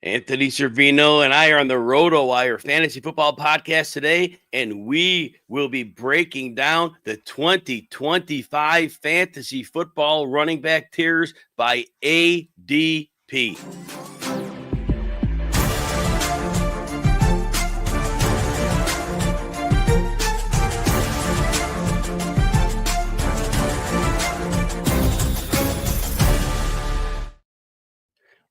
Anthony Cervino and I are on the Rotowire Fantasy Football Podcast today, and we will be breaking down the 2025 fantasy football running back tiers by ADP.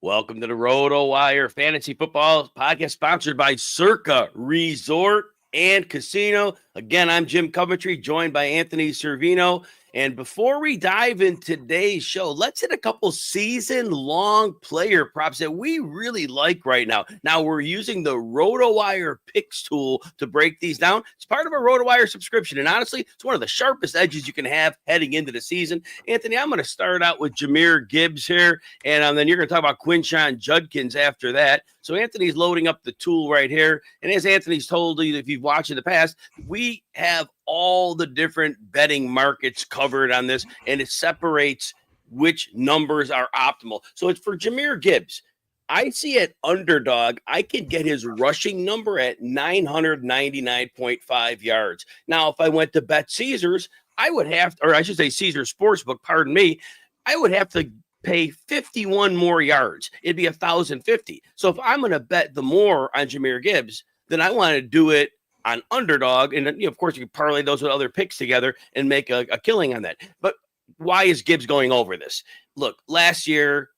Welcome to the Rotowire Fantasy Football Podcast, sponsored by Circa Resort and Casino. Again, I'm Jim Coventry, joined by Anthony Cervino. And before we dive in today's show, let's hit a couple season-long player props that we really like right now. Now, we're using the Rotowire Picks tool to break these down. It's part of a Rotowire subscription, and honestly, it's one of the sharpest edges you can have heading into the season. Anthony, I'm going to start out with Jahmyr Gibbs here, and then you're going to talk about Quinshon Judkins after that. So Anthony's loading up the tool right here, and as Anthony's told you, if you've watched in the past, we have all the different betting markets covered on this, and it separates which numbers are optimal. So it's for Jahmyr Gibbs. I see at Underdog, I can get his rushing number at 999.5 yards. Now, if I went to Bet Caesars, I would have, or I should say Caesars Sportsbook, pardon me, I would have to pay 51 more yards. It'd be 1,050. So if I'm going to bet the more on Jahmyr Gibbs, then I want to do it on Underdog, and of course, you can parlay those with other picks together and make a killing on that. But why is Gibbs going over this? Look, last year,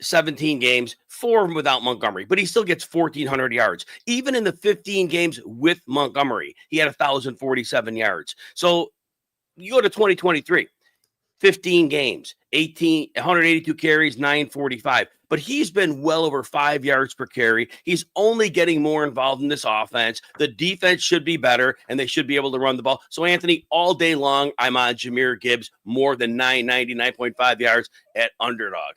17 games, 4 of them without Montgomery, but he still gets 1,400 yards. Even in the 15 games with Montgomery, he had 1,047 yards. So you go to 2023, 15 games, 182 carries, 945. But he's been well over 5 yards per carry. He's only getting more involved in this offense. The defense should be better, and they should be able to run the ball. So, Anthony, all day long, I'm on Jahmyr Gibbs, more than 999.5 yards at Underdog.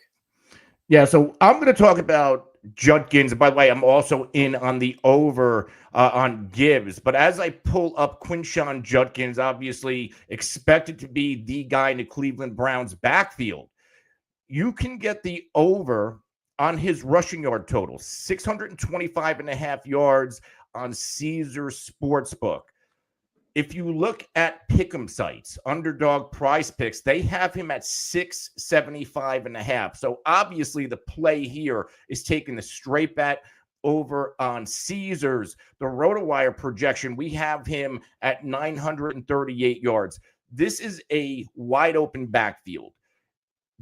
Yeah, so I'm going to talk about Judkins. By the way, I'm also in on the over on Gibbs. But as I pull up Quinshon Judkins, obviously expected to be the guy in the Cleveland Browns backfield, you can get the over on his rushing yard total, 625.5 yards on Caesars Sportsbook. If you look at pick'em sites, Underdog, Prize Picks, they have him at 675.5. So obviously the play here is taking the straight bet over on Caesars. The Rotowire projection, we have him at 938 yards. This is a wide open backfield.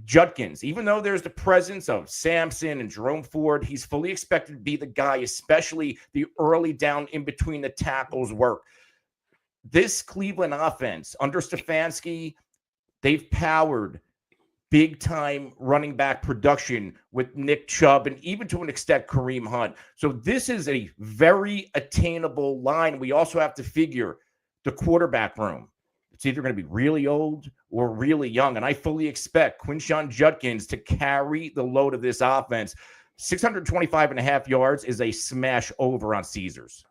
Judkins, even though there's the presence of Sampson and Jerome Ford, he's fully expected to be the guy, especially the early down in between the tackles work. This Cleveland offense under Stefanski, they've powered big-time running back production with Nick Chubb and even to an extent Kareem Hunt. So this is a very attainable line. We also have to figure the quarterback room. It's either going to be really old or really young. And I fully expect Quinshon Judkins to carry the load of this offense. 625.5 yards is a smash over on Caesars.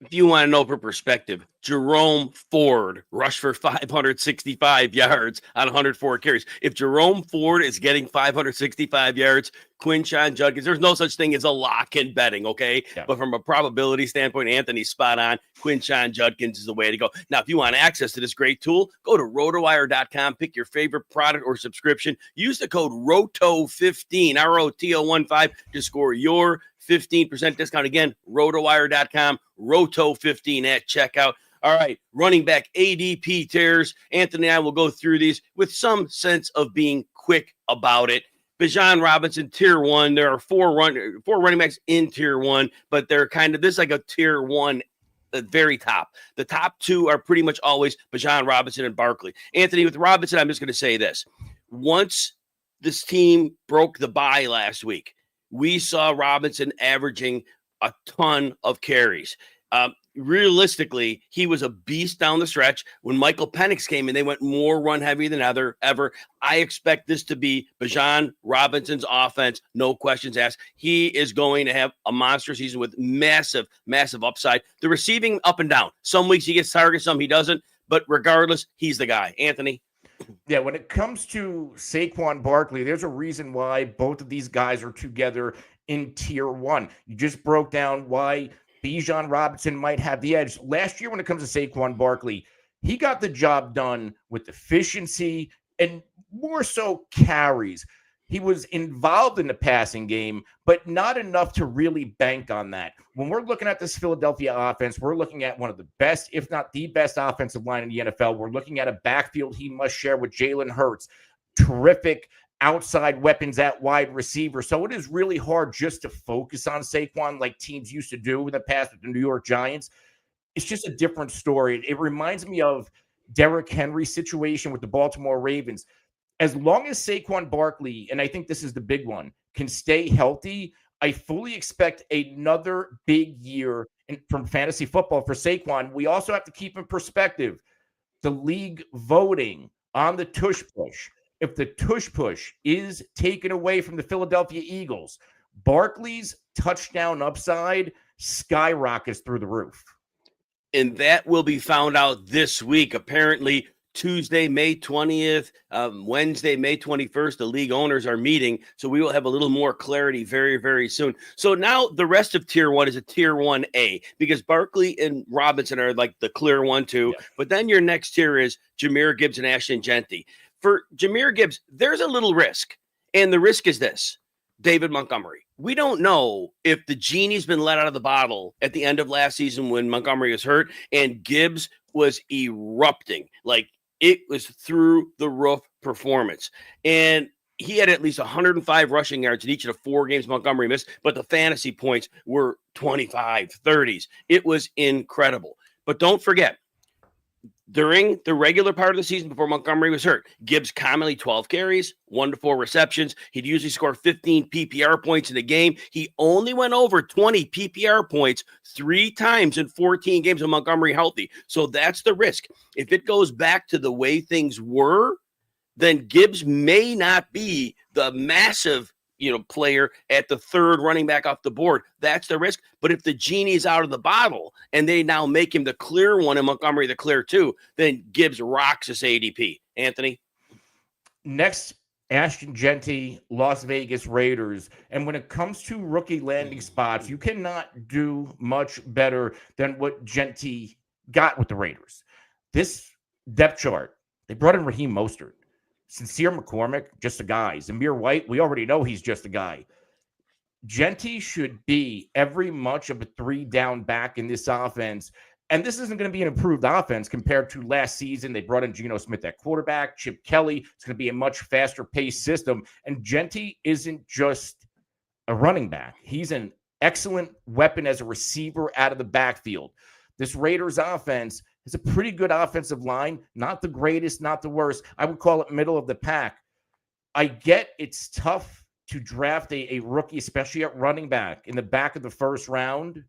If you want to know for perspective, Jerome Ford rushed for 565 yards on 104 carries. If Jerome Ford is getting 565 yards, Quinshon Judkins, there's no such thing as a lock in betting, okay? Yeah. But from a probability standpoint, Anthony's spot on. Quinshon Judkins is the way to go. Now, if you want access to this great tool, go to rotowire.com, pick your favorite product or subscription. Use the code ROTO15, ROTO15, to score your 15% discount. Again, rotowire.com, ROTO15 at checkout. All right, running back ADP tiers. Anthony and I will go through these with some sense of being quick about it. Bijan Robinson, tier 1. There are four running backs in tier 1, but they're kind of, this is like a tier 1 at the very top. The top 2 are pretty much always Bijan Robinson and Barkley. Anthony, with Robinson, I'm just going to say this. Once this team broke the bye last week, we saw Robinson averaging a ton of carries. Realistically, he was a beast down the stretch. When Michael Penix came in, they went more run heavy than ever. I expect this to be Bijan Robinson's offense, no questions asked. He is going to have a monster season with massive, massive upside. The receiving up and down. Some weeks he gets targets, some he doesn't. But regardless, he's the guy. Anthony? Yeah, when it comes to Saquon Barkley, there's a reason why both of these guys are together in tier one. You just broke down why Bijan Robinson might have the edge. Last year, when it comes to Saquon Barkley, he got the job done with efficiency and more so carries. He was involved in the passing game, but not enough to really bank on that. When we're looking at this Philadelphia offense, we're looking at one of the best, if not the best offensive line in the NFL. We're looking at a backfield he must share with Jalen Hurts. Terrific outside weapons at wide receiver. So it is really hard just to focus on Saquon like teams used to do in the past with the New York Giants. It's just a different story. It reminds me of Derrick Henry's situation with the Baltimore Ravens. As long as Saquon Barkley, and I think this is the big one, can stay healthy, I fully expect another big year from fantasy football for Saquon. We also have to keep in perspective the league voting on the tush push. If the tush push is taken away from the Philadelphia Eagles, Barkley's touchdown upside skyrockets through the roof. And that will be found out this week. Apparently, Tuesday, May 20th, Wednesday, May 21st, the league owners are meeting. So we will have a little more clarity very, very soon. So now the rest of tier one is a tier 1A because Barkley and Robinson are like the clear 1-2. Yeah. But then your next tier is Jahmyr, Gibbs, and Ashton, Jeanty. For Jahmyr Gibbs, there's a little risk. And the risk is this: David Montgomery. We don't know if the genie's been let out of the bottle at the end of last season when Montgomery was hurt and Gibbs was erupting. Like, it was through the roof performance. And he had at least 105 rushing yards in each of the 4 games Montgomery missed, but the fantasy points were 25, 30s. It was incredible. But don't forget, during the regular part of the season before Montgomery was hurt, Gibbs commonly 12 carries, 1 to 4 receptions. He'd usually score 15 PPR points in a game. He only went over 20 PPR points 3 times in 14 games with Montgomery healthy. So that's the risk. If it goes back to the way things were, then Gibbs may not be the massive player at the 3rd running back off the board. That's the risk. But if the genie's out of the bottle and they now make him the clear 1 and Montgomery the clear 2, then Gibbs rocks this ADP. Anthony? Next, Ashton, Jeanty, Las Vegas Raiders. And when it comes to rookie landing spots, you cannot do much better than what Jeanty got with the Raiders. This depth chart, they brought in Raheem Mostert. Sincere McCormick, just a guy. Zamir White, we already know he's just a guy. Jeanty should be every much of a 3-down back in this offense. And this isn't going to be an improved offense compared to last season. They brought in Geno Smith at quarterback, Chip Kelly. It's going to be a much faster paced system. And Jeanty isn't just a running back. He's an excellent weapon as a receiver out of the backfield. This Raiders offense is a pretty good offensive line. Not the greatest, not the worst. I would call it middle of the pack. I get it's tough to draft a rookie, especially at running back, in the back of the 1st round,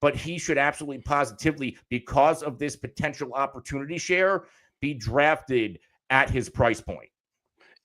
but he should absolutely positively, because of this potential opportunity share, be drafted at his price point.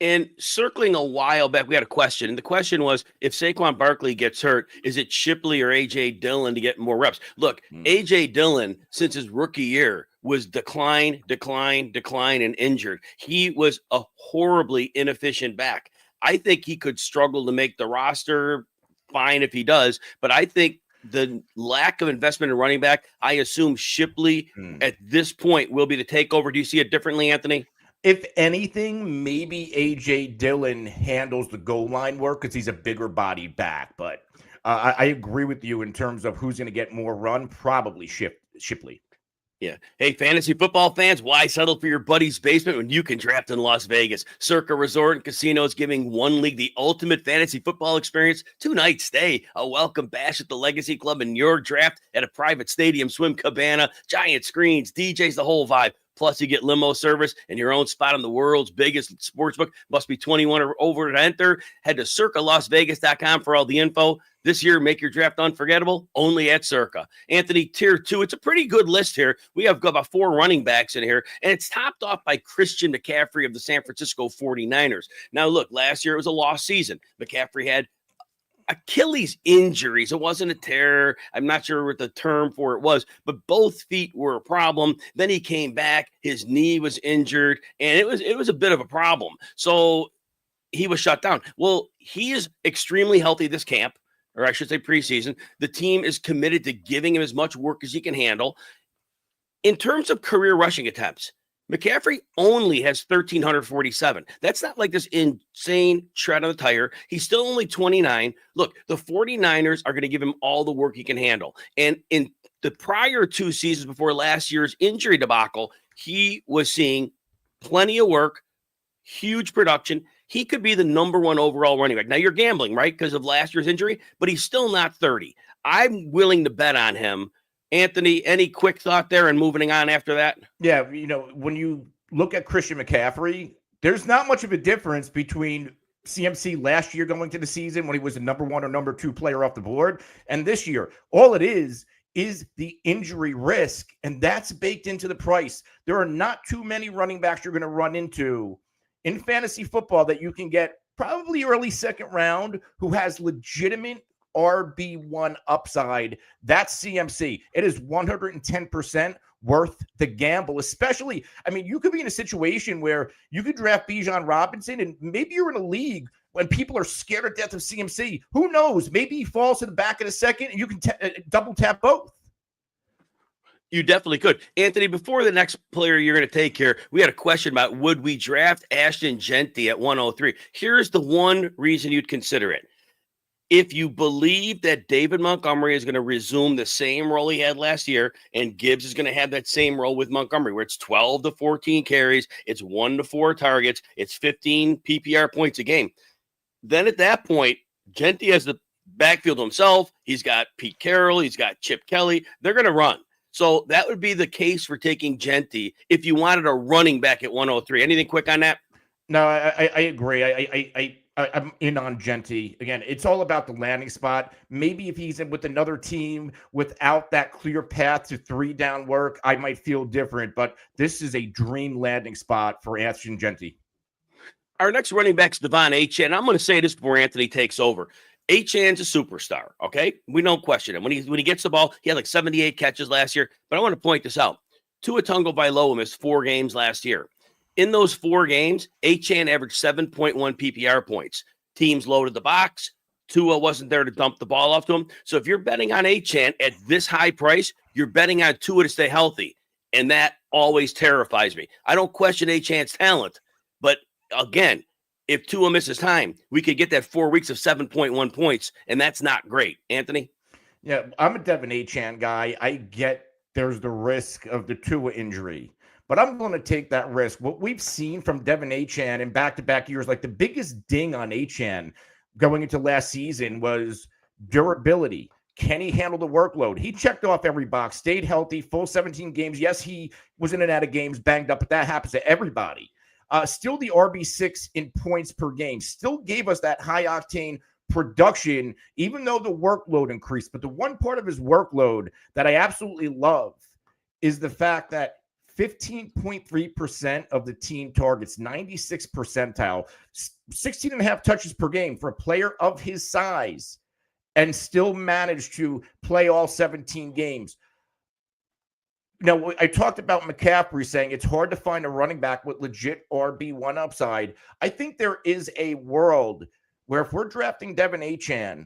And circling a while back, we had a question. And the question was, if Saquon Barkley gets hurt, is it Shipley or A.J. Dillon to get more reps? Look, A.J. Dillon, since his rookie year, was decline, and injured. He was a horribly inefficient back. I think he could struggle to make the roster. Fine if he does. But I think the lack of investment in running back, I assume Shipley at this point will be the takeover. Do you see it differently, Anthony? If anything, maybe A.J. Dillon handles the goal line work because he's a bigger body back. But I agree with you in terms of who's going to get more run. Probably Shipley. Yeah. Hey, fantasy football fans, why settle for your buddy's basement when you can draft in Las Vegas? Circa Resort and Casino is giving one league the ultimate fantasy football experience. 2-night stay, a welcome bash at the Legacy Club, and your draft at a private stadium, swim cabana, giant screens, DJs, the whole vibe. Plus, you get limo service and your own spot on the world's biggest sportsbook. Must be 21 or over to enter. Head to circalasvegas.com for all the info. This year, make your draft unforgettable, only at Circa. Anthony, tier 2, it's a pretty good list here. We have about 4 running backs in here, and it's topped off by Christian McCaffrey of the San Francisco 49ers. Now, look, last year it was a lost season. McCaffrey had Achilles injuries. It wasn't a tear. I'm not sure what the term for it was, but both feet were a problem. Then he came back. His knee was injured, and it was a bit of a problem. So he was shut down. Well, he is extremely healthy this camp, or I should say preseason. The team is committed to giving him as much work as he can handle. In terms of career rushing attempts, McCaffrey only has 1,347. That's not like this insane tread on the tire. He's still only 29. Look, the 49ers are going to give him all the work he can handle. And in the prior 2 seasons before last year's injury debacle, he was seeing plenty of work, huge production. He could be the number 1 overall running back. Now, you're gambling, right, because of last year's injury, but he's still not 30. I'm willing to bet on him. Anthony, any quick thought there and moving on after that? Yeah, when you look at Christian McCaffrey, there's not much of a difference between CMC last year going to the season when he was the number 1 or number 2 player off the board, and this year. All it is the injury risk, and that's baked into the price. There are not too many running backs you're going to run into in fantasy football that you can get probably early second round who has legitimate RB1 upside. That's CMC. It is 110% worth the gamble, especially, you could be in a situation where you could draft Bijan Robinson and maybe you're in a league when people are scared to death of CMC. Who knows? Maybe he falls to the back of the second and you can double tap both. You definitely could. Anthony, before the next player you're going to take here, we had a question about would we draft Ashton Jeanty at 103? Here's the one reason you'd consider it. If you believe that David Montgomery is going to resume the same role he had last year, and Gibbs is going to have that same role with Montgomery, where it's 12 to 14 carries, it's 1 to 4 targets, it's 15 PPR points a game, then at that point, Jeanty has the backfield himself. He's got Pete Carroll. He's got Chip Kelly. They're going to run. So that would be the case for taking Jeanty if you wanted a running back at 103. Anything quick on that? No, I agree. I'm in on Jeanty. Again, it's all about the landing spot. Maybe if he's in with another team without that clear path to 3-down work, I might feel different. But this is a dream landing spot for Ashton Jeanty. Our next running back is Devon Achane. I'm going to say this before Anthony takes over. Achane's a superstar, okay? We don't question him. When he gets the ball, he had like 78 catches last year. But I want to point this out. Tua Tagovailoa missed 4 games last year. In those 4 games, Achane averaged 7.1 PPR points. Teams loaded the box. Tua wasn't there to dump the ball off to him. So if you're betting on Achane at this high price, you're betting on Tua to stay healthy. And that always terrifies me. I don't question Achane's talent. But again, if Tua misses time, we could get that 4 weeks of 7.1 points, and that's not great. Anthony? Yeah, I'm a Devon Achane guy. I get there's the risk of the Tua injury. But I'm going to take that risk. What we've seen from Devon Achane in back-to-back years, like the biggest ding on Achane going into last season was durability. Can he handle the workload? He checked off every box, stayed healthy, full 17 games. Yes, he was in and out of games, banged up, but that happens to everybody. Still the RB6 in points per game. Still gave us that high-octane production, even though the workload increased. But the one part of his workload that I absolutely love is the fact that 15.3% of the team targets, 96th percentile, 16 and a half touches per game for a player of his size, and still managed to play all 17 games. Now, I talked about McCaffrey saying it's hard to find a running back with legit RB1 upside. I think there is a world where if we're drafting Devon Achane,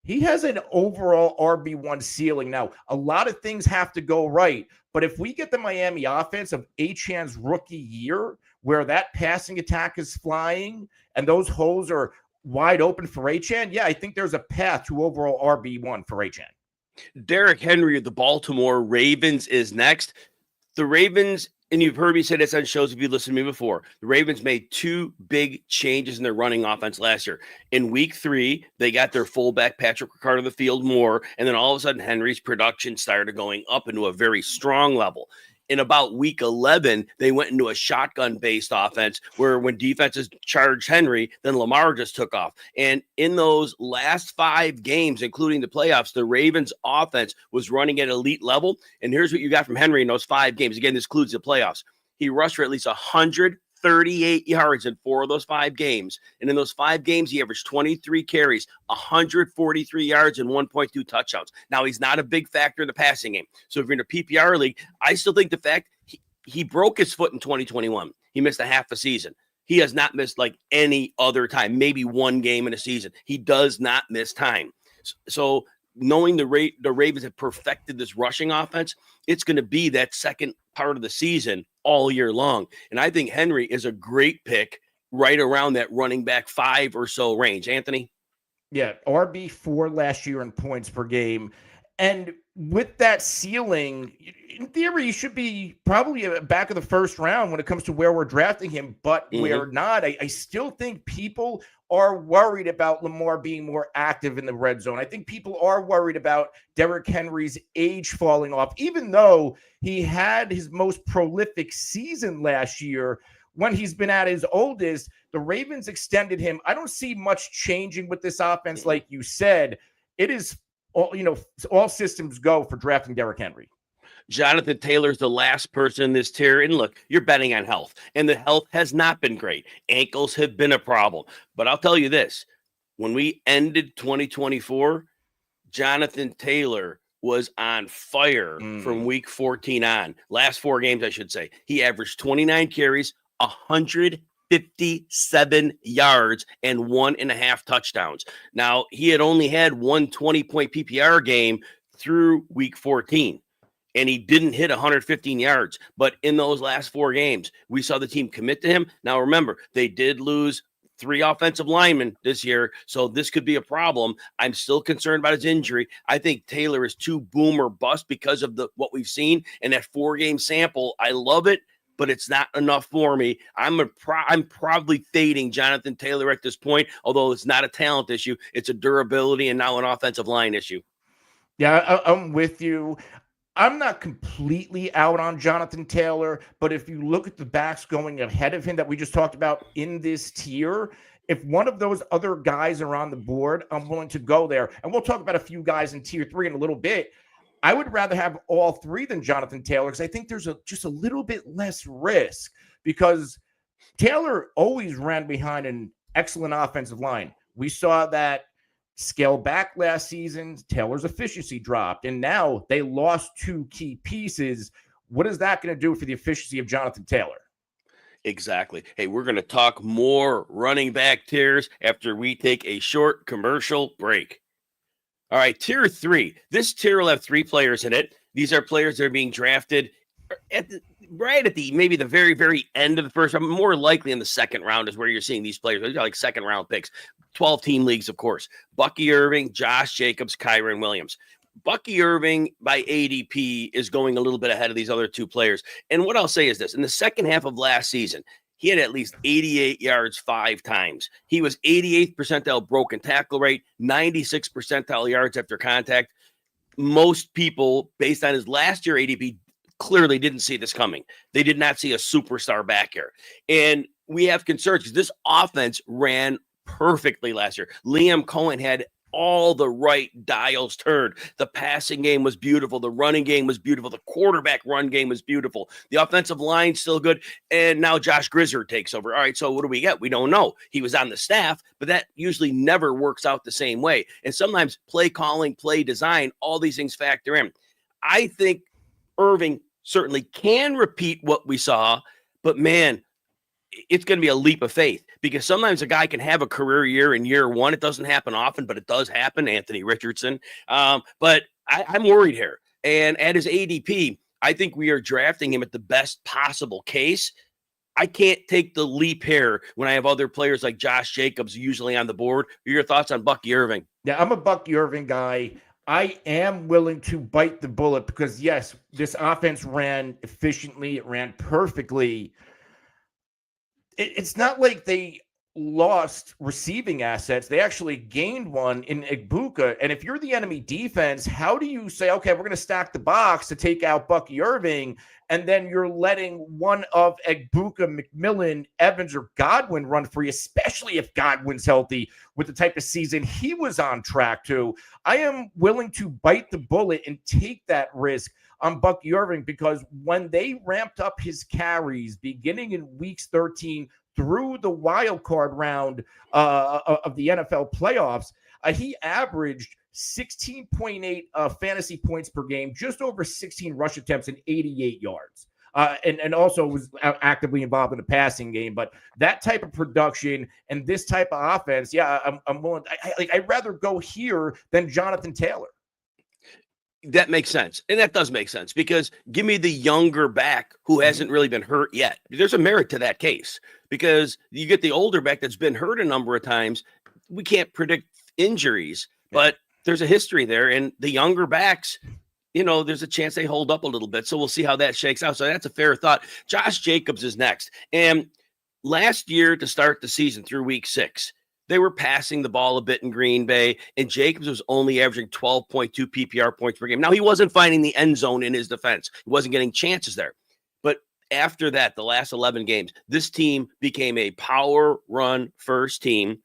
he has an overall RB1 ceiling. Now, a lot of things have to go right, but if we get the Miami offense of Achane's rookie year, where that passing attack is flying and those holes are wide open for Achane, yeah, I think there's a path to overall RB1 for Achane. Derrick Henry of the Baltimore Ravens is next. The Ravens, and you've heard me say this on shows if you listened to me before, the Ravens made 2 big changes in their running offense last year. In week 3, they got their fullback Patrick Ricard on the field more, and then all of a sudden Henry's production started going up into a very strong level. In about week 11, they went into a shotgun-based offense where when defenses charged Henry, then Lamar just took off. And in those last 5 games, including the playoffs, the Ravens offense was running at elite level. And here's what you got from Henry in those 5 games. Again, this includes the playoffs. He rushed for at least 100 38 yards in 4 of those 5 games. And in those 5 games, he averaged 23 carries, 143 yards, and 1.2 touchdowns. Now, he's not a big factor in the passing game. So if you're in a PPR league, I still think the fact he broke his foot in 2021. He missed a half a season. He has not missed like any other time, maybe one game in a season. He does not miss time. So knowing the Ravens have perfected this rushing offense, it's going to be that second part of the season all year long. And I think Henry is a great pick right around that running back 5 or so range. Anthony? Yeah, RB4 last year in points per game. And with that ceiling, in theory, he should be probably back of the first round when it comes to where we're drafting him, but we're not. I still think people are worried about Lamar being more active in the red zone. I think people are worried about Derrick Henry's age falling off, even though he had his most prolific season last year. When he's been at his oldest, the Ravens extended him. I don't see much changing with this offense. Like you said, it is all systems go for drafting Derrick Henry. Jonathan Taylor's the last person in this tier. And look, you're betting on health, and the health has not been great. Ankles have been a problem. But I'll tell you this, when we ended 2024, Jonathan Taylor was on fire from week 14 on. Last 4 games, I should say. He averaged 29 carries, 157 yards, and 1.5 touchdowns. Now, he had only had one 20-point PPR game through week 14, and he didn't hit 115 yards. But in those last 4 games, we saw the team commit to him. Now, remember, they did lose 3 offensive linemen this year, so this could be a problem. I'm still concerned about his injury. I think Taylor is too boom or bust because of what we've seen in that 4-game sample. I love it, but it's not enough for me. I'm probably fading Jonathan Taylor at this point, although it's not a talent issue. It's a durability and now an offensive line issue. Yeah, I'm with you. I'm not completely out on Jonathan Taylor, but if you look at the backs going ahead of him that we just talked about in this tier, if one of those other guys are on the board, I'm willing to go there. And we'll talk about a few guys in tier 3 in a little bit. I would rather have all 3 than Jonathan Taylor because I think there's just a little bit less risk because Taylor always ran behind an excellent offensive line. We saw that scale back last season. Taylor's efficiency dropped, and now they lost 2 key pieces. What is that going to do for the efficiency of Jonathan Taylor? Exactly. Hey, we're going to talk more running back tiers after we take a short commercial break. All right, tier 3. This tier will have 3 players in it. These are players that are being drafted right at the maybe the very, very end of the first round. More likely in the second round is where you're seeing these players. These are like second round picks. 12-team leagues, of course. Bucky Irving, Josh Jacobs, Kyren Williams. Bucky Irving by ADP is going a little bit ahead of these other 2 players. And what I'll say is this. In the second half of last season, he had at least 88 yards 5 times. He was 88th percentile broken tackle rate, 96th percentile yards after contact. Most people, based on his last year ADP, clearly didn't see this coming. They did not see a superstar back here. And we have concerns because this offense ran perfectly last year. Liam Cohen had all the right dials turned. The passing game was beautiful. The running game was beautiful. The quarterback run game was beautiful. The offensive line still good. And now Josh Grizzard takes over. All right, so what do we get? We don't know. He was on the staff, but that usually never works out the same way. And sometimes play calling, play design, all these things factor in. I think Irving certainly can repeat what we saw, but man, it's going to be a leap of faith because sometimes a guy can have a career year in year 1. It doesn't happen often, but it does happen. Anthony Richardson. But I'm worried here. And at his ADP, I think we are drafting him at the best possible case. I can't take the leap here when I have other players like Josh Jacobs usually on the board. What are your thoughts on Bucky Irving? Yeah, I'm a Bucky Irving guy. I am willing to bite the bullet because, yes, this offense ran efficiently. It ran perfectly. It's not like they lost receiving assets. They actually gained one in Egbuka. And if you're the enemy defense, how do you say, okay, we're going to stack the box to take out Bucky Irving, and then you're letting one of Egbuka, McMillan, Evans, or Godwin run free, especially if Godwin's healthy with the type of season he was on track to? I am willing to bite the bullet and take that risk on Bucky Irving, because when they ramped up his carries beginning in weeks 13 through the wild card round of the NFL playoffs, he averaged 16.8 fantasy points per game, just over 16 rush attempts and 88 yards. And also was actively involved in the passing game. But that type of production and this type of offense, I'm willing. I'd rather go here than Jonathan Taylor. That makes sense. And that does make sense, because give me the younger back who hasn't really been hurt yet. There's a merit to that case, because you get the older back that's been hurt a number of times. We can't predict injuries, but there's a history there. And the younger backs, there's a chance they hold up a little bit. So we'll see how that shakes out. So that's a fair thought. Josh Jacobs is next. And last year, to start the season through week 6, they were passing the ball a bit in Green Bay, and Jacobs was only averaging 12.2 PPR points per game. Now, he wasn't finding the end zone in his defense. He wasn't getting chances there. But after that, the last 11 games, this team became a power run first team.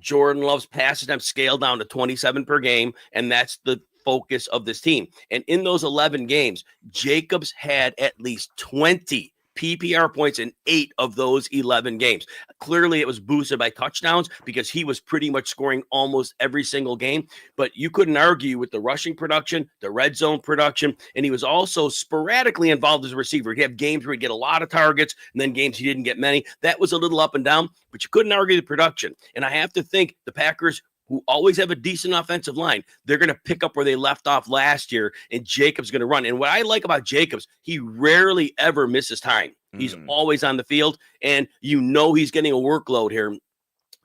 Jordan Love's pass attempts scaled down to 27 per game, and that's the focus of this team. And in those 11 games, Jacobs had at least 20 PPR points in 8 of those 11 games. Clearly, it was boosted by touchdowns because he was pretty much scoring almost every single game. But you couldn't argue with the rushing production, the red zone production, and he was also sporadically involved as a receiver. He'd have games where he'd get a lot of targets, and then games he didn't get many. That was a little up and down, but you couldn't argue the production. And I have to think the Packers, who always have a decent offensive line, they're going to pick up where they left off last year, and Jacobs going to run. And what I like about Jacobs, he rarely ever misses time. He's always on the field, and he's getting a workload here.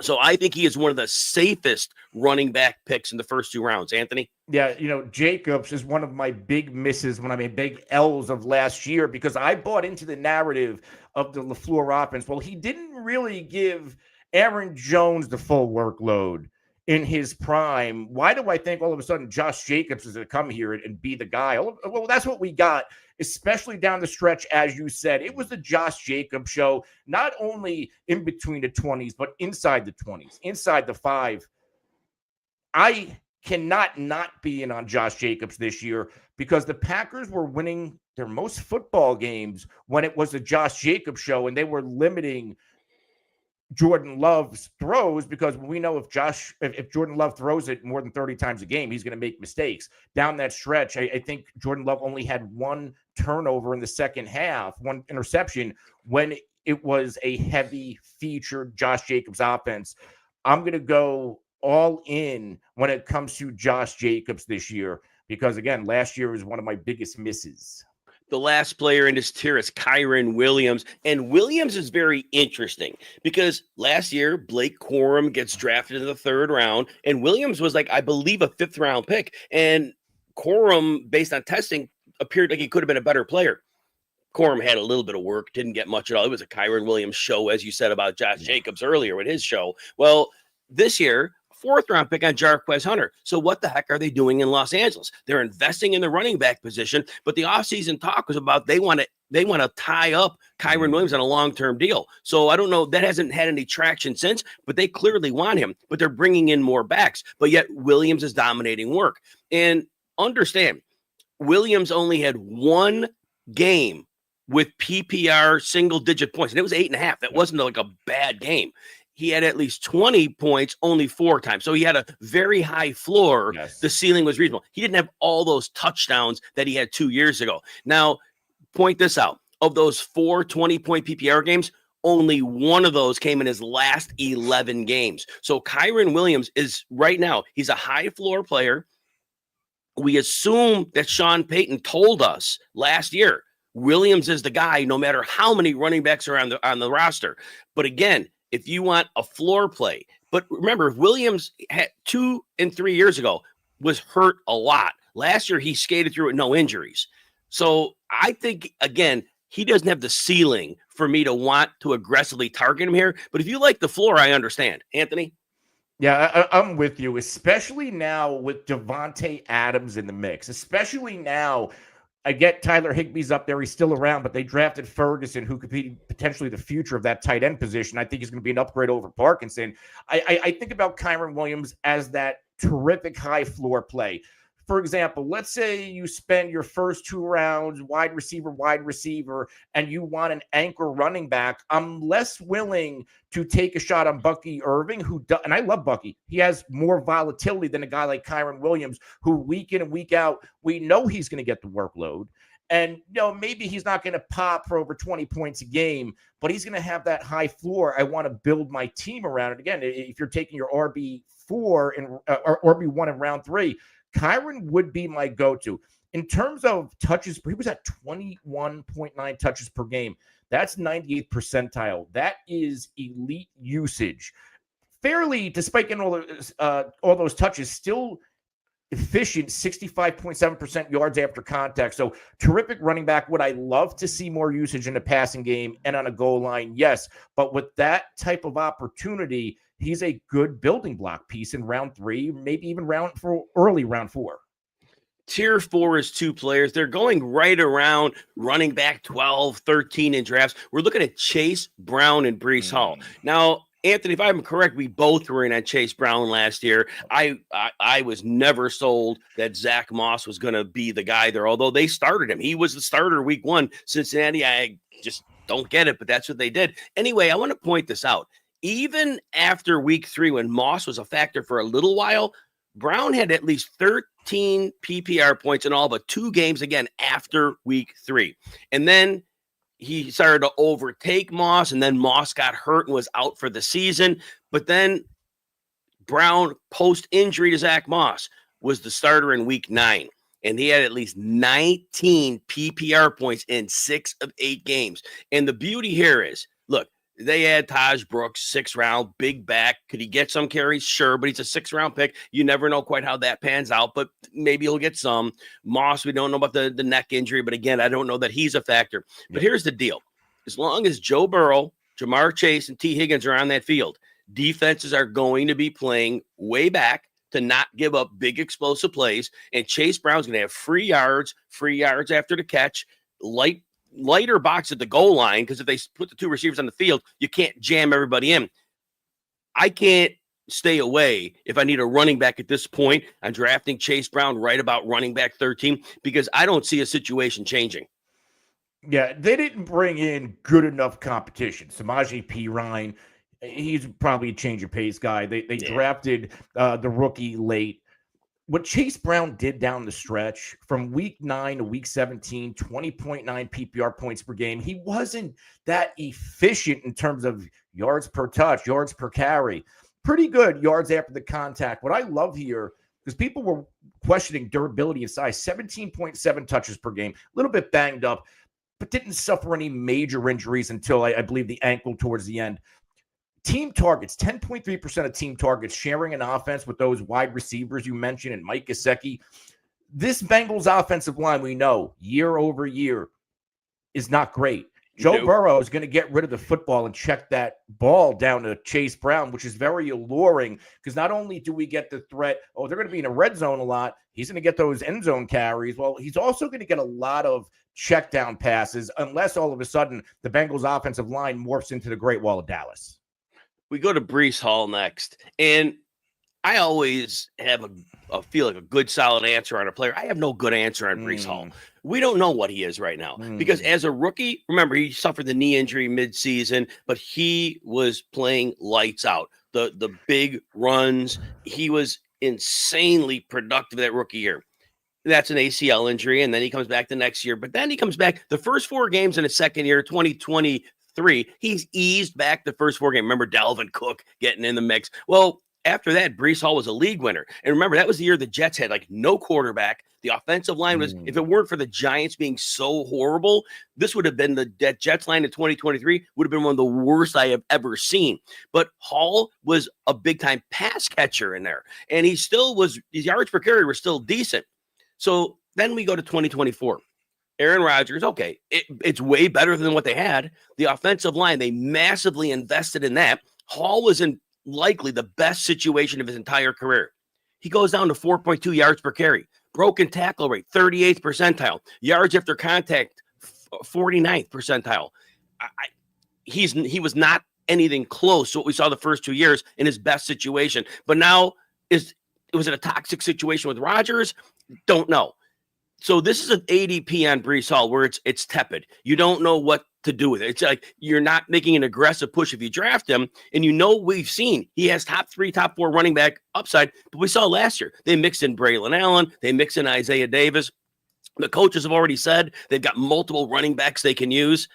So I think he is one of the safest running back picks in the first 2 rounds. Anthony? Yeah, Jacobs is one of my big misses when I made big L's of last year, because I bought into the narrative of the LaFleur offense. Well, he didn't really give Aaron Jones the full workload in his prime. Why do I think all of a sudden Josh Jacobs is going to come here and be the guy? Well, that's what we got, especially down the stretch. As you said, it was the Josh Jacobs show, not only in between the 20s, but inside the 20s, inside the 5. I cannot not be in on Josh Jacobs this year, because the Packers were winning their most football games when it was the Josh Jacobs show, and they were limiting Jordan Love's throws, because we know if Jordan Love throws it more than 30 times a game, he's going to make mistakes. Down that stretch, I think Jordan Love only had 1 turnover in the second half, 1 interception, when it was a heavy featured Josh Jacobs offense. I'm going to go all in when it comes to Josh Jacobs this year, because again, last year was one of my biggest misses. The last player in this tier is Kyren Williams. And Williams is very interesting because last year, Blake Corum gets drafted in the 3rd round, and Williams was I believe, a 5th round pick. And Corum, based on testing, appeared like he could have been a better player. Corum had a little bit of work, didn't get much at all. It was a Kyren Williams show, as you said about Josh Jacobs earlier with his show. Well, this year, 4th round pick on Jarquez Hunter. So what the heck are they doing in Los Angeles? They're investing in the running back position, but the offseason talk was about they want to tie up Kyren Williams on a long-term deal. So I don't know, that hasn't had any traction since, but they clearly want him, but they're bringing in more backs. But yet Williams is dominating work. And understand, Williams only had 1 game with PPR single-digit points, and it was 8.5. That wasn't like a bad game. He had at least 20 points only 4 times. So he had a very high floor. Yes. The ceiling was reasonable. He didn't have all those touchdowns that he had 2 years ago. Now, point this out. Of those 4 20-point PPR games, only 1 of those came in his last 11 games. So Kyren Williams is right now, he's a high floor player. We assume that Sean Payton told us last year, Williams is the guy no matter how many running backs are on the roster. But again, if you want a floor play, but remember, Williams had 2 and 3 years ago was hurt a lot. Last year, he skated through with no injuries. So I think, again, he doesn't have the ceiling for me to want to aggressively target him here. But if you like the floor, I understand. Anthony? Yeah, I'm with you, especially now with Devontae Adams in the mix, especially now. I get Tyler Higbee's up there. He's still around, but they drafted Ferguson, who could be potentially the future of that tight end position. I think he's going to be an upgrade over Parkinson. I think about Kyren Williams as that terrific high floor play. for example, let's say you spend your first 2 rounds wide receiver, and you want an anchor running back. I'm less willing to take a shot on Bucky Irving, and I love Bucky. He has more volatility than a guy like Kyren Williams, who week in and week out, we know he's going to get the workload. And, maybe he's not going to pop for over 20 points a game, but he's going to have that high floor. I want to build my team around it. Again, if you're taking your RB4 or RB1 in round 3, Kyren would be my go-to. In terms of touches, he was at 21.9 touches per game. That's 98th percentile. That is elite usage. Fairly, despite getting all those touches, still efficient, 65.7% yards after contact. So terrific running back. Would I love to see more usage in the passing game and on a goal line? Yes. But with that type of opportunity, he's a good building block piece in round 3, maybe even early round 4. Tier 4 is 2 players. They're going right around running back 12, 13 in drafts. We're looking at Chase Brown and Breece Hall. Now, Anthony, if I'm correct, we both were in on Chase Brown last year. I was never sold that Zach Moss was going to be the guy there, although they started him. He was the starter week 1. Cincinnati, I just don't get it, but that's what they did. Anyway, I want to point this out. Even after week 3, when Moss was a factor for a little while, Brown had at least 13 PPR points in all but 2 games again after week 3. And then he started to overtake Moss, and then Moss got hurt and was out for the season. But then Brown, post-injury to Zach Moss, was the starter in week 9. And he had at least 19 PPR points in 6 of 8 games. And the beauty here is, look, they had Taj Brooks, 6th round, big back. Could he get some carries? Sure, but he's a 6th round pick. You never know quite how that pans out, but maybe he'll get some. Moss, we don't know about the neck injury, but again, I don't know that he's a factor. But here's the deal. As long as Joe Burrow, Jamar Chase, and T. Higgins are on that field, defenses are going to be playing way back to not give up big explosive plays, and Chase Brown's going to have free yards after the catch, lighter box at the goal line, because if they put the 2 receivers on the field, you can't jam everybody in. I can't stay away if I need a running back at this point. I'm drafting Chase Brown right about running back 13 because I don't see a situation changing. Yeah, they didn't bring in good enough competition. Samaje Perine, he's probably a change of pace guy. They drafted the rookie late. What Chase Brown did down the stretch from week 9 to week 17, 20.9 PPR points per game. He wasn't that efficient in terms of yards per touch, yards per carry. Pretty good yards after the contact. What I love here, because people were questioning durability and size, 17.7 touches per game, a little bit banged up, but didn't suffer any major injuries until I believe the ankle towards the end. Team targets, 10.3% of team targets, sharing an offense with those wide receivers you mentioned and Mike Gesicki. This Bengals offensive line, we know, year over year, is not great. Joe Burrow is going to get rid of the football and check that ball down to Chase Brown, which is very alluring because not only do we get the threat, they're going to be in a red zone a lot, he's going to get those end zone carries. Well, he's also going to get a lot of check down passes unless all of a sudden the Bengals offensive line morphs into the Great Wall of Dallas. We go to Breece Hall next, and I always have feel like a good, solid answer on a player. I have no good answer on Breece Hall. We don't know what he is right now because as a rookie, remember, he suffered the knee injury mid-season, but he was playing lights out. The big runs, he was insanely productive that rookie year. That's an ACL injury, and then he comes back the next year. But then he comes back the first 4 games in his second year, 2023. He's eased back the first 4 games. Remember Dalvin Cook getting in the mix. Well, after that, Breece Hall was a league winner. And remember, that was the year the Jets had like no quarterback. The offensive line was, if it weren't for the Giants being so horrible, this would have been the Jets line in 2023 would have been one of the worst I have ever seen. But Hall was a big time pass catcher in there. And he still was, his yards per carry were still decent. So then we go to 2024. Aaron Rodgers, okay, it's way better than what they had. The offensive line, they massively invested in that. Hall was in likely the best situation of his entire career. He goes down to 4.2 yards per carry. Broken tackle rate, 38th percentile. Yards after contact, 49th percentile. He was not anything close to what we saw the first 2 years in his best situation. But now, is Was it a toxic situation with Rodgers? Don't know. So this is an ADP on Breece Hall where it's tepid. You don't know what to do with it. It's like you're not making an aggressive push if you draft him. And we've seen he has top 3, top 4 running back upside. But we saw last year they mixed in Braylon Allen, they mixed in Isaiah Davis. The coaches have already said they've got multiple running backs they can use.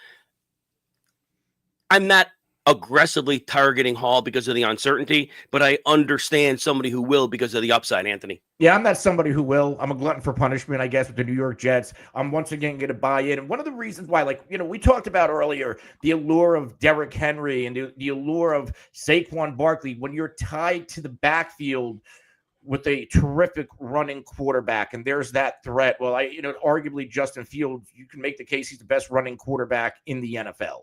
I'm not aggressively targeting Hall because of the uncertainty, but I understand somebody who will because of the upside, Anthony. Yeah, I'm not somebody who will. I'm a glutton for punishment, I guess, with the New York Jets. I'm once again going to buy in. And one of the reasons why, we talked about earlier, the allure of Derrick Henry and the allure of Saquon Barkley, when you're tied to the backfield with a terrific running quarterback, and there's that threat. Well, arguably Justin Fields, you can make the case he's the best running quarterback in the NFL.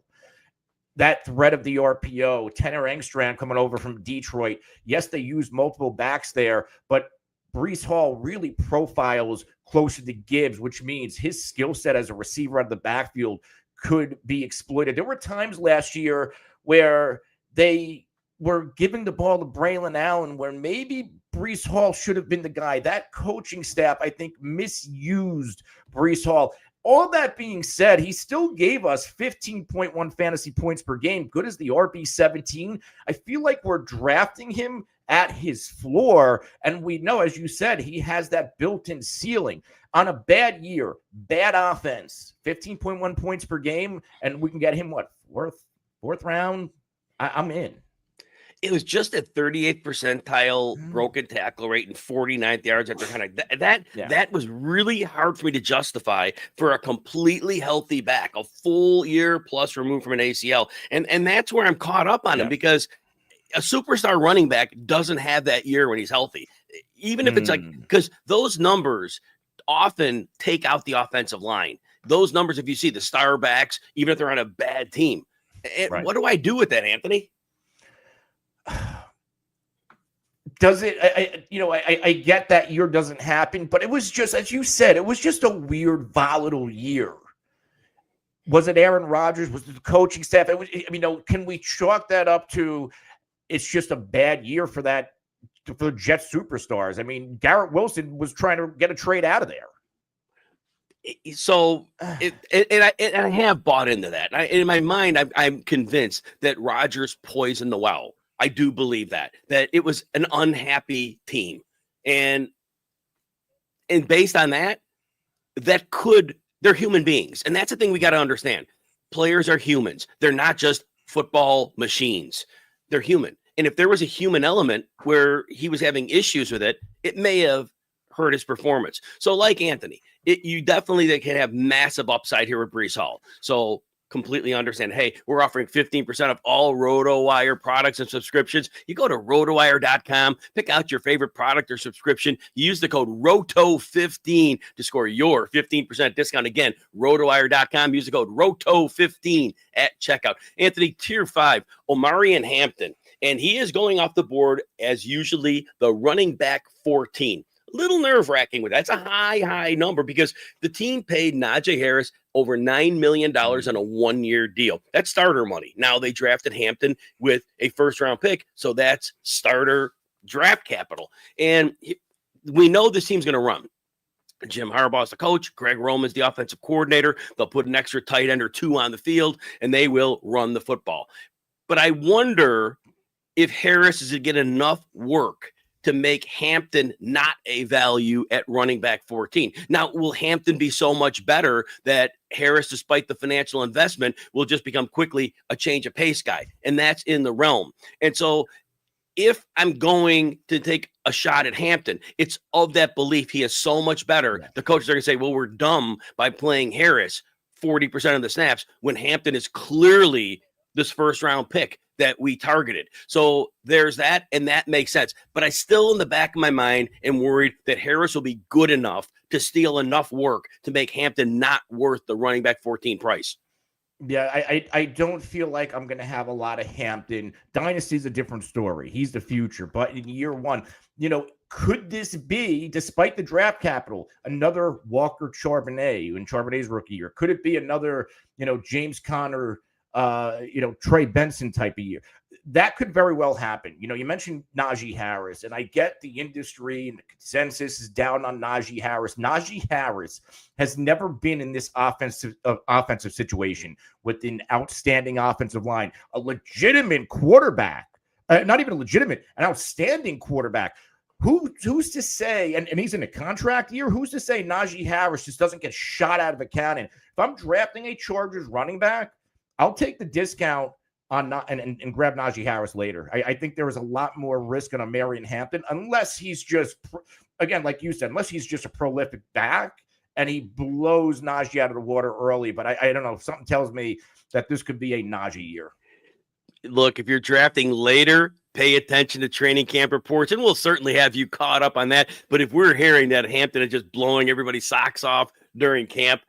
That threat of the RPO, Tanner Engstrand coming over from Detroit. Yes, they use multiple backs there, but Breece Hall really profiles closer to Gibbs, which means his skill set as a receiver out of the backfield could be exploited. There were times last year where they were giving the ball to Braylon Allen where maybe Breece Hall should have been the guy. That coaching staff, I think, misused Breece Hall. All that being said, he still gave us 15.1 fantasy points per game, good as the RB 17. I feel like we're drafting him at his floor, and we know, as you said, he has that built-in ceiling. On a bad year, bad offense, 15.1 points per game, and we can get him, fourth round? I'm in. It was just a 38th percentile broken tackle rate and 49th yards after kind of that was really hard for me to justify for a completely healthy back, a full year plus removed from an ACL. And that's where I'm caught up on him because a superstar running back doesn't have that year when he's healthy. Even if it's because those numbers often take out the offensive line. Those numbers, if you see the star backs, even if they're on a bad team. What do I do with that, Anthony? Does it, I get that year doesn't happen, but it was just, as you said, it was just a weird, volatile year. Was it Aaron Rodgers? Was it the coaching staff? Can we chalk that up to it's just a bad year for the Jets superstars? I mean, Garrett Wilson was trying to get a trade out of there. So, I have bought into that. In my mind, I'm convinced that Rodgers poisoned the well. I do believe that it was an unhappy team. And based on that, they're human beings. And that's the thing we got to understand. Players are humans. They're not just football machines. They're human. And if there was a human element where he was having issues with it, it may have hurt his performance. So like Anthony, you definitely can have massive upside here with Breece Hall. So completely understand. Hey, we're offering 15% of all Rotowire products and subscriptions. You go to rotowire.com, pick out your favorite product or subscription. Use the code ROTO15 to score your 15% discount. Again, rotowire.com. Use the code ROTO15 at checkout. Anthony, tier 5, Omarion Hampton. And he is going off the board as usually the running back 14. Little nerve-wracking with that. That's a high number because the team paid Najee Harris over $9 million on a one-year deal. That's starter money. Now they drafted Hampton with a first-round pick, so that's starter draft capital. And we know this team's going to run. Jim Harbaugh's the coach. Greg Roman's the offensive coordinator. They'll put an extra tight end or two on the field, and they will run the football. But I wonder if Harris is going to get enough work to make Hampton not a value at running back 14. Now, will Hampton be so much better that Harris, despite the financial investment, will just become quickly a change of pace guy? And that's in the realm. And so if I'm going to take a shot at Hampton, it's of that belief he is so much better. The coaches are going to say, well, we're dumb by playing Harris 40% of the snaps when Hampton is clearly this first round pick that we targeted. So there's that, and that makes sense. But I still, in the back of my mind, am worried that Harris will be good enough to steal enough work to make Hampton not worth the running back 14 price. Yeah, I don't feel like I'm going to have a lot of Hampton. Dynasty is a different story. He's the future. But in year one, could this be, despite the draft capital, another Walker Charbonnet in Charbonnet's rookie year? Could it be another, James Conner, Trey Benson type of year? that could very well happen. You mentioned Najee Harris, and I get the industry and the consensus is down on Najee Harris. Najee Harris has never been in this offensive situation with an outstanding offensive line, a legitimate quarterback, not even a legitimate, an outstanding quarterback. Who's to say, and he's in a contract year, who's to say Najee Harris just doesn't get shot out of a cannon? If I'm drafting a Chargers running back, I'll take the discount on and grab Najee Harris later. I think there is a lot more risk on Omarion Hampton, unless he's just, again, like you said, unless he's just a prolific back and he blows Najee out of the water early. But I don't know, something tells me that this could be a Najee year. Look, if you're drafting later, pay attention to training camp reports, and we'll certainly have you caught up on that. But if we're hearing that Hampton is just blowing everybody's socks off during camp,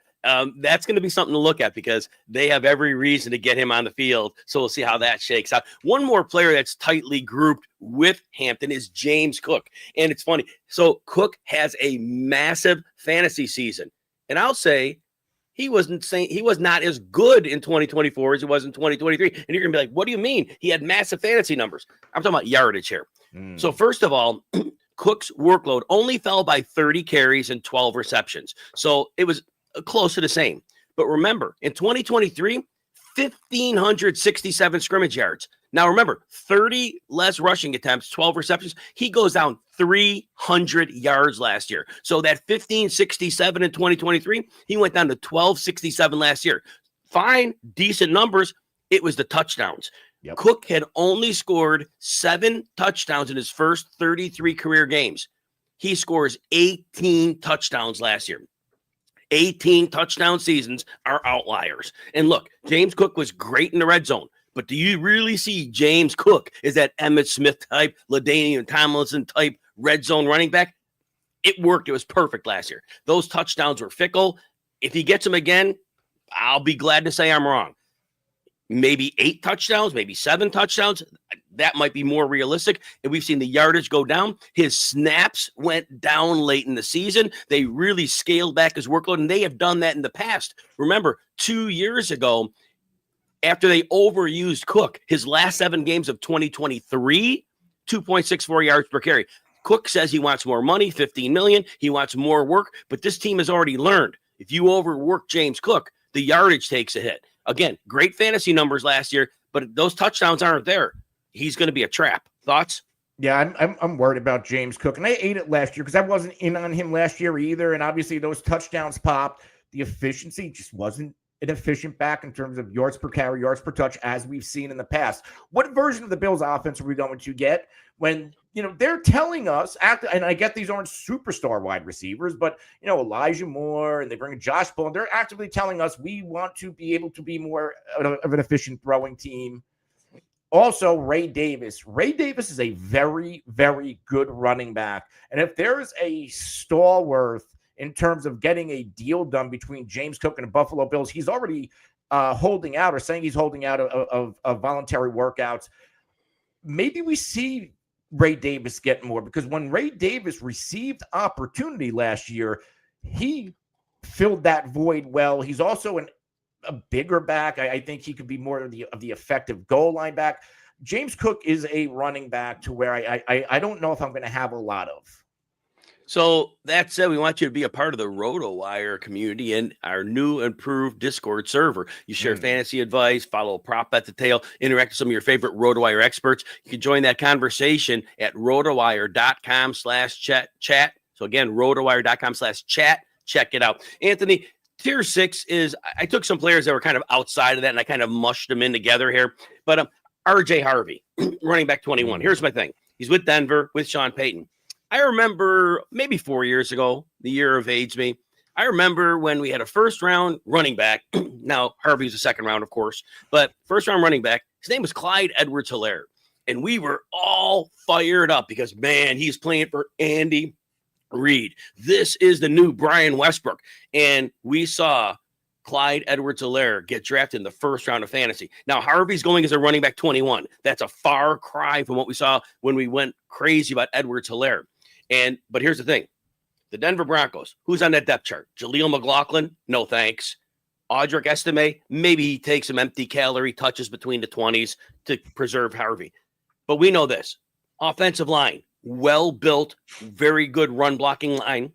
that's going to be something to look at, because they have every reason to get him on the field. So we'll see how that shakes out. One more player that's tightly grouped with Hampton is James Cook. And it's funny. So Cook has a massive fantasy season. And I'll say he was not as good in 2024 as he was in 2023. And you're going to be like, what do you mean? He had massive fantasy numbers. I'm talking about yardage here. So first of all, Cook's workload only fell by 30 carries and 12 receptions. So it was close to the same. But remember, in 2023, 1,567 scrimmage yards. Now remember, 30 less rushing attempts, 12 receptions. He goes down 300 yards last year. So that 1,567 in 2023, he went down to 1,267 last year. Fine, decent numbers. It was the touchdowns. Yep. Cook had only scored 7 touchdowns in his first 33 career games. He scores 18 touchdowns last year. 18 touchdown seasons are outliers. And look, James Cook was great in the red zone, but do you really see James Cook as that Emmitt Smith type, LaDainian Tomlinson type red zone running back? It worked. It was perfect last year. Those touchdowns were fickle. If he gets them again, I'll be glad to say I'm wrong. Maybe 8 touchdowns, maybe 7 touchdowns. That might be more realistic. And we've seen the yardage go down. His snaps went down late in the season. They really scaled back his workload, and they have done that in the past. Remember, 2 years ago, after they overused Cook, his last 7 games of 2023, 2.64 yards per carry. Cook says he wants more money, $15 million. He wants more work, but this team has already learned. If you overwork James Cook, the yardage takes a hit. Again, great fantasy numbers last year, but those touchdowns aren't there. He's going to be a trap. Thoughts? Yeah, I'm worried about James Cook, and I ate it last year because I wasn't in on him last year either. And obviously, those touchdowns popped. The efficiency just wasn't an efficient back in terms of yards per carry, yards per touch, as we've seen in the past. What version of the Bills' offense are we going to get when they're telling us? And I get these aren't superstar wide receivers, but Elijah Moore and they bring Josh Ball. They're actively telling us we want to be able to be more of an efficient throwing team. Also, Ray Davis. Ray Davis is a very, very good running back. And if there is a stalwart in terms of getting a deal done between James Cook and the Buffalo Bills, he's already holding out or saying he's holding out of voluntary workouts. Maybe we see Ray Davis get more, because when Ray Davis received opportunity last year, he filled that void well. He's also a bigger back. I think he could be more of the effective goal line back. James Cook is a running back to where I don't know if I'm going to have a lot of. So that said, we want you to be a part of the Rotowire community and our new improved Discord server. You share fantasy advice, follow Prop at the Tail, interact with some of your favorite Rotowire experts. You can join that conversation at rotowire.com/chat. So again, rotowire.com/chat. Check it out. Anthony, Tier 6 is, I took some players that were kind of outside of that, and I kind of mushed them in together here. But RJ Harvey, running back 21. Here's my thing. He's with Denver, with Sean Payton. I remember maybe 4 years ago, the year of age me, I remember when we had a first-round running back. Now, Harvey's a second round, of course, but first-round running back. His name was Clyde Edwards-Helaire. And we were all fired up because, man, he's playing for Andy Reid. This is the new Brian Westbrook. And we saw Clyde Edwards-Helaire get drafted in the first round of fantasy. Now, Harvey's going as a running back 21. That's a far cry from what we saw when we went crazy about Edwards-Helaire. But here's the thing. The Denver Broncos, who's on that depth chart? Jaleel McLaughlin? No, thanks. Audric Estime, maybe he takes some empty calorie touches between the 20s to preserve Harvey. But we know this. Offensive line, well-built, very good run blocking line.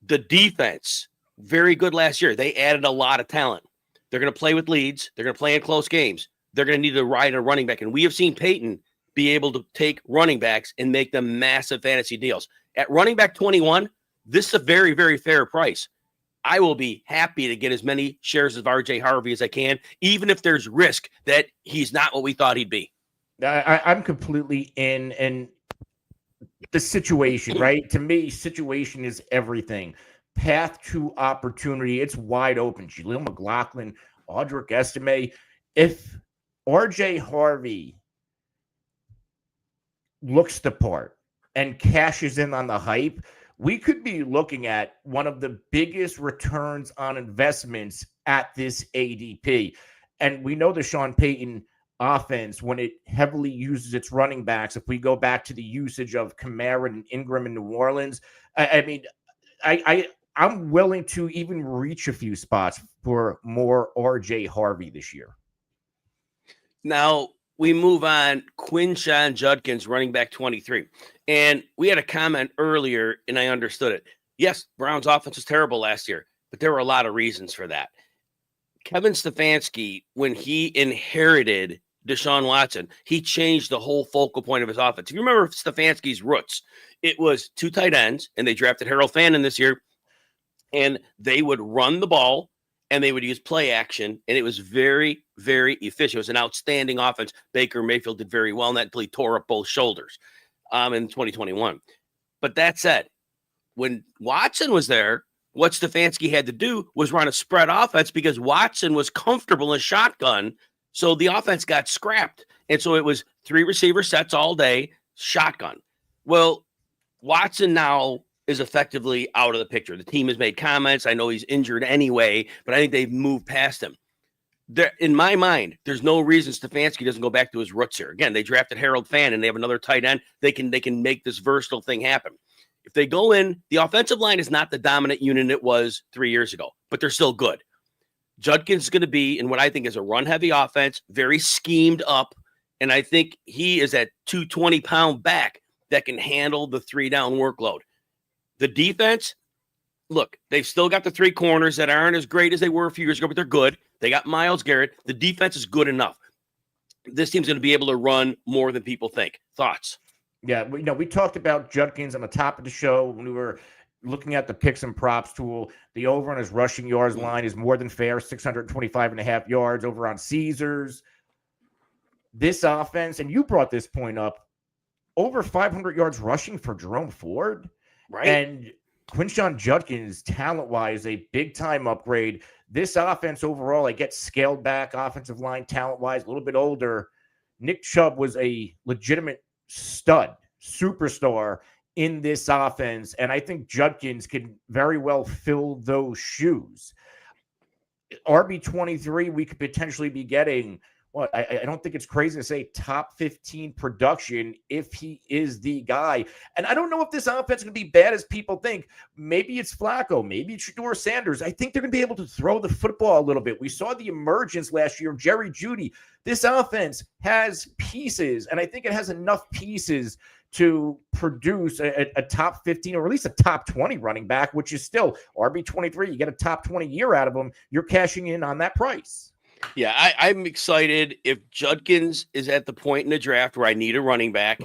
The defense, very good last year. They added a lot of talent. They're going to play with leads. They're going to play in close games. They're going to need to ride a running back. And we have seen Peyton be able to take running backs and make them massive fantasy deals. At running back 21, this is a very, very fair price. I will be happy to get as many shares of RJ Harvey as I can, even if there's risk that he's not what we thought he'd be. I'm completely in, and the situation, right? To me, situation is everything. Path to opportunity, it's wide open. Jaleel McLaughlin, Audric Estime. If RJ Harvey looks the part and cashes in on the hype, we could be looking at one of the biggest returns on investments at this ADP. And we know the Sean Payton offense, when it heavily uses its running backs, if we go back to the usage of Kamara and Ingram in New Orleans, I'm willing to even reach a few spots for more RJ Harvey this year. Now we move on. Quinshon Judkins, running back 23. And we had a comment earlier, and I understood it. Yes, Brown's offense was terrible last year, but there were a lot of reasons for that. Kevin Stefanski, when he inherited Deshaun Watson, he changed the whole focal point of his offense. If you remember Stefanski's roots, it was 2 tight ends, and they drafted Harold Fannin this year, and they would run the ball, and they would use play action, and it was very, very efficient. It was an outstanding offense. Baker Mayfield did very well in that until he tore up both shoulders in 2021. But that said, when Watson was there, what Stefanski had to do was run a spread offense because Watson was comfortable in shotgun, so the offense got scrapped. And so it was 3 receiver sets all day, shotgun. Well, Watson now is effectively out of the picture. The team has made comments. I know he's injured anyway, but I think they've moved past him. In my mind, there's no reason Stefanski doesn't go back to his roots here. Again, they drafted Harold Fannin, and they have another tight end. They can make this versatile thing happen. If they go in, the offensive line is not the dominant unit it was 3 years ago, but they're still good. Judkins is going to be in what I think is a run-heavy offense, very schemed up, and I think he is that 220-pound back that can handle the 3-down workload. The defense, look, they've still got the 3 corners that aren't as great as they were a few years ago, but they're good. They got Myles Garrett. The defense is good enough. This team's going to be able to run more than people think. Thoughts? Yeah, we talked about Judkins on the top of the show when we were looking at the picks and props tool. The over on his rushing yards line is more than fair, 625.5 yards over on Caesars. This offense, and you brought this point up, over 500 yards rushing for Jerome Ford. Right. And Quinshon Judkins, talent-wise, a big-time upgrade. This offense overall, I get scaled back offensive line talent-wise, a little bit older. Nick Chubb was a legitimate stud, superstar in this offense, and I think Judkins can very well fill those shoes. RB23, we could potentially be getting, I don't think it's crazy to say top 15 production if he is the guy. And I don't know if this offense is going to be bad as people think. Maybe it's Flacco. Maybe it's Shedeur Sanders. I think they're going to be able to throw the football a little bit. We saw the emergence last year of Jerry Jeudy. This offense has pieces, and I think it has enough pieces to produce a top 15 or at least a top 20 running back, which is still RB23. You get a top 20 year out of him. You're cashing in on that price. Yeah, I'm excited. If Judkins is at the point in the draft where I need a running back,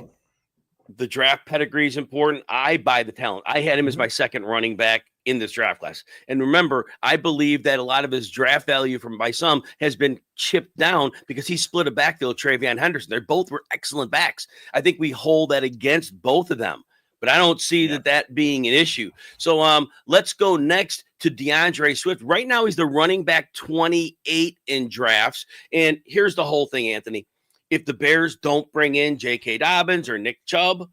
the draft pedigree is important. I buy the talent. I had him as my second running back in this draft class. And remember, I believe that a lot of his draft value from by some has been chipped down because he split a backfield with Travion Henderson. They both were excellent backs. I think we hold that against both of them, but I don't see that being an issue. So let's go next to DeAndre Swift. Right now, he's the running back 28 in drafts. And here's the whole thing, Anthony. If the Bears don't bring in J.K. Dobbins or Nick Chubb,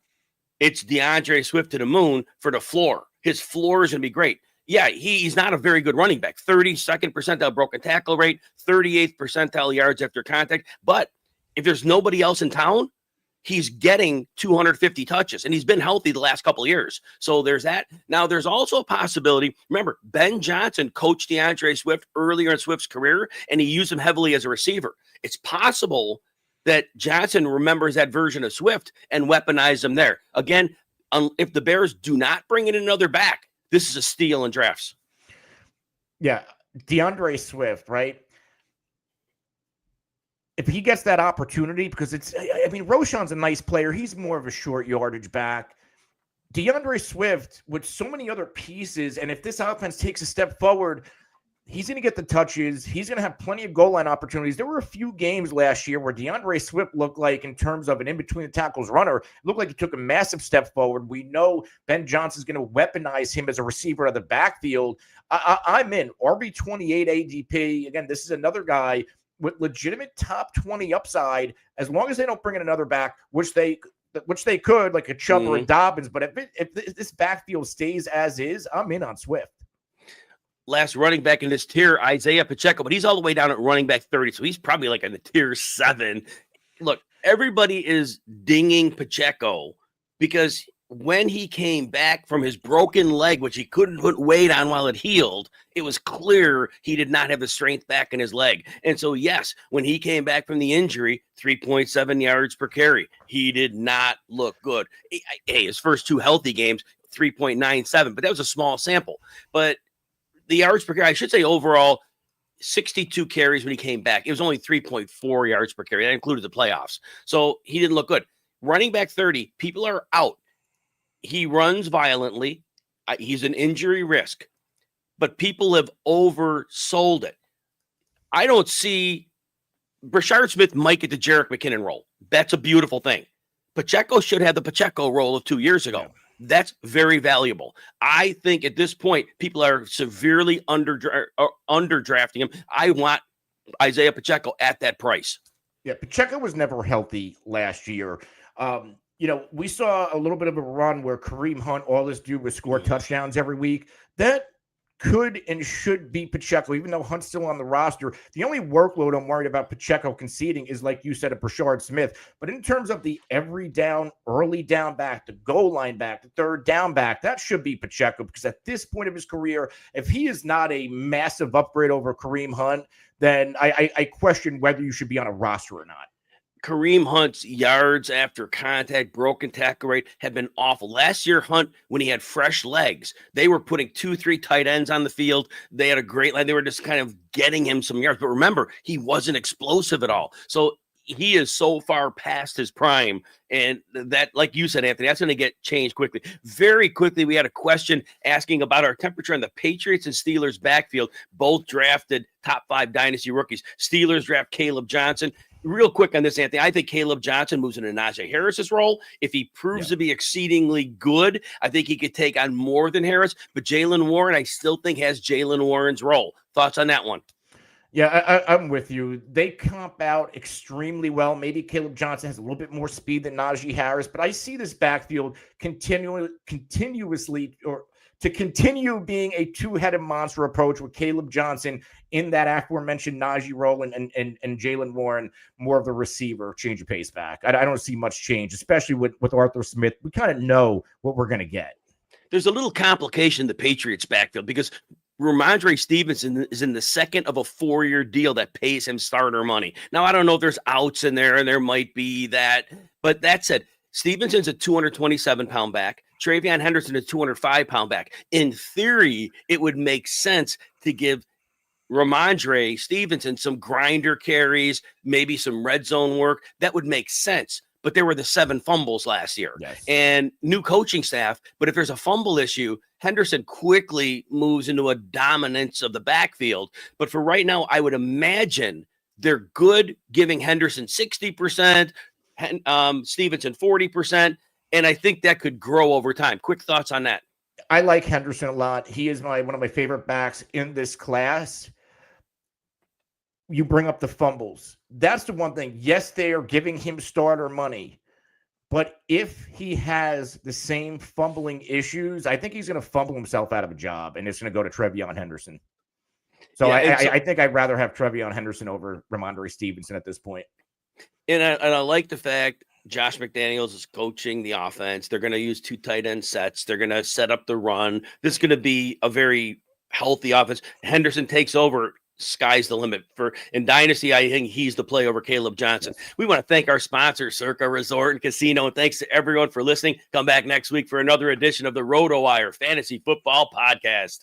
it's DeAndre Swift to the moon for the floor. His floor is going to be great. Yeah, he's not a very good running back. 32nd percentile broken tackle rate, 38th percentile yards after contact. But if there's nobody else in town, he's getting 250 touches, and he's been healthy the last couple of years. So there's that. Now, there's also a possibility. Remember, Ben Johnson coached DeAndre Swift earlier in Swift's career, and he used him heavily as a receiver. It's possible that Johnson remembers that version of Swift and weaponized him there. Again, if the Bears do not bring in another back, this is a steal in drafts. Yeah, DeAndre Swift, right? If he gets that opportunity, because Roschon's a nice player. He's more of a short yardage back. DeAndre Swift, with so many other pieces, and if this offense takes a step forward, he's going to get the touches. He's going to have plenty of goal line opportunities. There were a few games last year where DeAndre Swift looked like, in terms of an in-between-the-tackles runner, looked like he took a massive step forward. We know Ben Johnson's going to weaponize him as a receiver out of the backfield. I'm in. RB 28 ADP. Again, this is another guy with legitimate top 20 upside, as long as they don't bring in another back, which they could, like a Chubb or a Dobbins. But if this backfield stays as is, I'm in on Swift. Last running back in this tier, Isiah Pacheco, but he's all the way down at running back 30, so he's probably like in the tier 7. Look, everybody is dinging Pacheco because when he came back from his broken leg, which he couldn't put weight on while it healed, it was clear he did not have the strength back in his leg. And so, yes, when he came back from the injury, 3.7 yards per carry, he did not look good. Hey, his first 2 healthy games, 3.97, but that was a small sample. But the yards per carry, I should say overall, 62 carries when he came back. It was only 3.4 yards per carry. That included the playoffs. So he didn't look good. Running back 30, people are out. He runs violently. He's an injury risk, but people have oversold it. I don't see Brashard Smith might get the Jerick McKinnon role. That's a beautiful thing. Pacheco should have the Pacheco role of 2 years ago. Yeah. That's very valuable. I think at this point, people are severely underdrafting him. I want Isiah Pacheco at that price. Yeah, Pacheco was never healthy last year. We saw a little bit of a run where Kareem Hunt, all this dude was score touchdowns every week. That could and should be Pacheco, even though Hunt's still on the roster. The only workload I'm worried about Pacheco conceding is, like you said, a Brashard Smith. But in terms of the every down, early down back, the goal line back, the third down back, that should be Pacheco, because at this point of his career, if he is not a massive upgrade over Kareem Hunt, then I question whether you should be on a roster or not. Kareem Hunt's yards after contact, broken tackle rate have been awful. Last year, Hunt, when he had fresh legs, they were putting 2-3 tight ends on the field. They had a great line. They were just kind of getting him some yards. But remember, he wasn't explosive at all. So he is so far past his prime. And that, like you said, Anthony, that's going to get changed quickly. Very quickly, we had a question asking about our temperature on the Patriots and Steelers backfield. Both drafted top 5 dynasty rookies. Steelers draft Caleb Johnson. Real quick on this, Anthony, I think Caleb Johnson moves into Najee Harris's role. If he proves to be exceedingly good, I think he could take on more than Harris. But Jaylen Warren, I still think, has Jaylen Warren's role. Thoughts on that one? Yeah, I'm with you. They comp out extremely well. Maybe Caleb Johnson has a little bit more speed than Najee Harris, but I see this backfield continuously to continue being a two-headed monster approach with Caleb Johnson in that aforementioned Najee role and Jaylen Warren more of the receiver, change of pace back. I don't see much change, especially with Arthur Smith. We kind of know what we're going to get. There's a little complication in the Patriots backfield because Ramondre Stevenson is in the second of a 4-year deal that pays him starter money. Now, I don't know if there's outs in there, and there might be that. But that said, Stevenson's a 227-pound back. Travion Henderson, a 205-pound back. In theory, it would make sense to give Ramondre Stevenson some grinder carries, maybe some red zone work. That would make sense. But there were the 7 fumbles last year. Yes. And new coaching staff. But if there's a fumble issue, Henderson quickly moves into a dominance of the backfield. But for right now, I would imagine they're good giving Henderson 60%, Stevenson 40%. And I think that could grow over time. Quick thoughts on that. I like Henderson a lot. He is one of my favorite backs in this class. You bring up the fumbles. That's the one thing. Yes, they are giving him starter money. But if he has the same fumbling issues, I think he's going to fumble himself out of a job, and it's going to go to Travion Henderson. So I think I'd rather have Travion Henderson over Ramondre Stevenson at this point. And I like the fact Josh McDaniels is coaching the offense. They're going to use 2 tight end sets. They're going to set up the run. This is going to be a very healthy offense. Henderson takes over. Sky's the limit. In Dynasty, I think he's the play over Caleb Johnson. We want to thank our sponsor, Circa Resort and Casino, and thanks to everyone for listening. Come back next week for another edition of the Rotowire Fantasy Football Podcast.